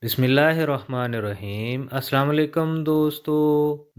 بسم اللہ الرحمن الرحیم۔ السلام علیکم دوستو۔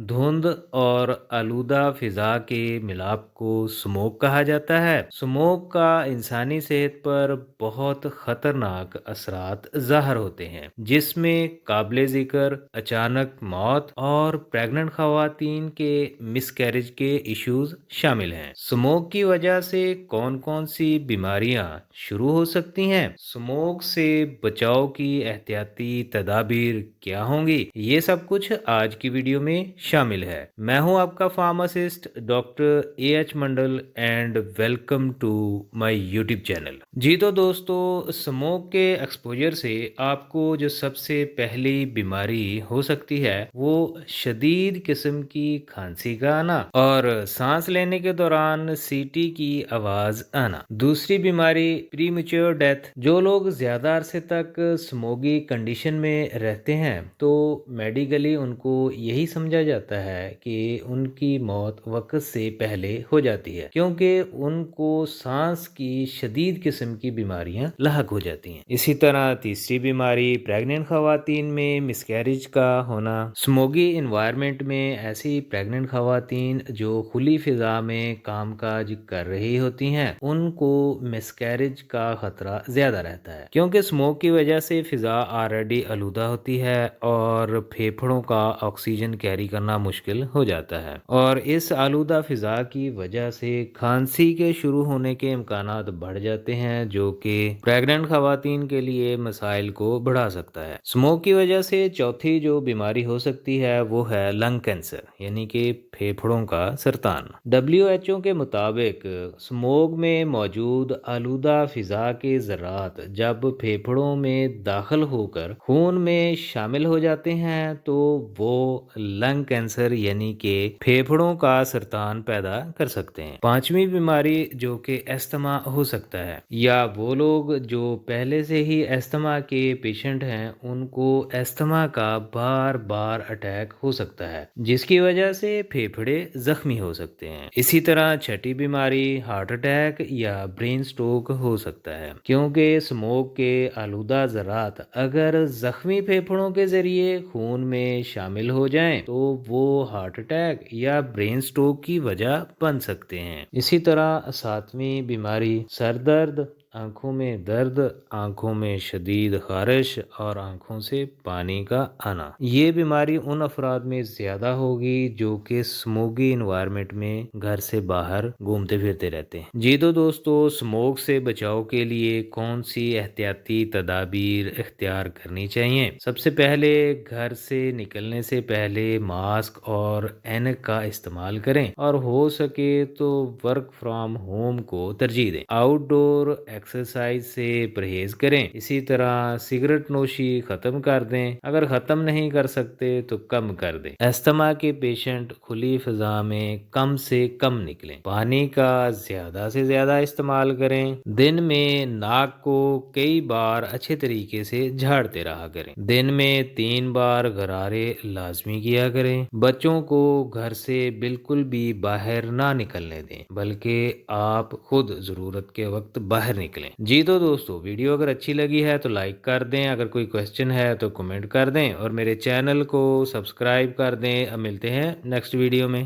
دھند اور آلودہ فضا کے ملاپ کو سموگ کہا جاتا ہے۔ سموگ کا انسانی صحت پر بہت خطرناک اثرات ظاہر ہوتے ہیں، جس میں قابل ذکر اچانک موت اور پریگننٹ خواتین کے مس کیریج کے ایشوز شامل ہیں۔ سموگ کی وجہ سے کون کون سی بیماریاں شروع ہو سکتی ہیں؟ سموگ سے بچاؤ کی احتیاطی تدابیر کیا ہوں گی؟ یہ سب کچھ آج کی ویڈیو میں شامل ہے۔ میں ہوں آپ کا pharmacist doctor A H Mandal and welcome to my YouTube channel. جی تو دوستو، سموگ کے ایکسپوجر سے آپ کو جو سب سے پہلی بیماری ہو سکتی ہے وہ شدید قسم کی کھانسی کا آنا اور سانس لینے کے دوران سیٹی کی آواز آنا۔ دوسری بیماری پری میچور ڈیتھ۔ جو لوگ زیادہ عرصے تک سموگی کنڈیشن میں رہتے ہیں تو میڈیکلی ان کو یہی سمجھا جاتا ہے کہ ان کی موت وقت سے پہلے ہو جاتی ہے، کیونکہ ان کو سانس کی شدید قسم کی بیماریاں لاحق ہو جاتی ہیں۔ اسی طرح تیسری بیماری پریگننٹ خواتین میں مس کیریج کا ہونا۔ سموگی انوائرمنٹ میں ایسی پریگننٹ خواتین جو کھلی فضا میں کام کاج کر رہی ہوتی ہیں ان کو مس کیریج کا خطرہ زیادہ رہتا ہے، کیونکہ سموگ کی وجہ سے فضا آلریڈی آلودہ ہوتی ہے اور پھیپھڑوں کا آکسیجن کیری کرنا مشکل ہو جاتا ہے، اور اس آلودہ فضا کی وجہ سے کھانسی کے شروع ہونے کے امکانات بڑھ جاتے ہیں، جو کہ پریگننٹ خواتین کے لیے مسائل کو بڑھا سکتا ہے۔ سموگ کی وجہ سے چوتھی جو بیماری ہو سکتی ہے وہ ہے لنگ کینسر، یعنی کہ پھیپھڑوں کا سرطان۔ WHO کے مطابق سموگ میں موجود آلودہ فضا کے ذرات جب پھیپھڑوں میں داخل ہو کر خون میں شامل ہو جاتے ہیں تو وہ لنگ کینسر یعنی کہ پھیپھڑوں کا سرطان پیدا کر سکتے ہیں۔ پانچویں بیماری جو کہ استھما ہو سکتا ہے، یا وہ لوگ جو پہلے سے ہی استھما کے پیشنٹ ہیں ان کو استھما کا بار بار اٹیک ہو سکتا ہے، جس کی وجہ سے پھیپھڑے زخمی ہو سکتے ہیں۔ اسی طرح چھٹی بیماری ہارٹ اٹیک یا برین سٹروک ہو سکتا ہے، کیونکہ سموگ کے آلودہ ذرات اگر زخمی پھیپھڑوں کے ذریعے خون میں شامل ہو جائیں تو وہ ہارٹ اٹیک یا برین سٹروک کی وجہ بن سکتے ہیں۔ اسی طرح ساتویں بیماری سر درد، آنکھوں میں درد، آنکھوں میں شدید خارش اور آنکھوں سے پانی کا آنا۔ یہ بیماری ان افراد میں زیادہ ہوگی جو کہ سموگی انوائرمنٹ میں گھر سے باہر گھومتے پھرتے رہتے ہیں۔ جی تو دوستو، سموگ سے بچاؤ کے لیے کون سی احتیاطی تدابیر اختیار کرنی چاہیے؟ سب سے پہلے گھر سے نکلنے سے پہلے ماسک اور اینک کا استعمال کریں، اور ہو سکے تو ورک فرام ہوم کو ترجیح دیں۔ آؤٹ ڈور ایکسرسائز سے پرہیز کریں۔ اسی طرح سگریٹ نوشی ختم کر دیں، اگر ختم نہیں کر سکتے تو کم کر دیں۔ استھما کے پیشنٹ کھلی فضا میں کم سے کم نکلیں۔ پانی کا زیادہ سے زیادہ استعمال کریں۔ دن میں ناک کو کئی بار اچھے طریقے سے جھاڑتے رہا کریں۔ دن میں 3 بار غرارے لازمی کیا کریں۔ بچوں کو گھر سے بالکل بھی باہر نہ نکلنے دیں، بلکہ آپ خود ضرورت کے وقت باہر نکلیں۔ جی تو دوستو، ویڈیو اگر اچھی لگی ہے تو لائک کر دیں، اگر کوئی کوسچن ہے تو کمنٹ کر دیں، اور میرے چینل کو سبسکرائب کر دیں۔ اب ملتے ہیں نیکسٹ ویڈیو میں۔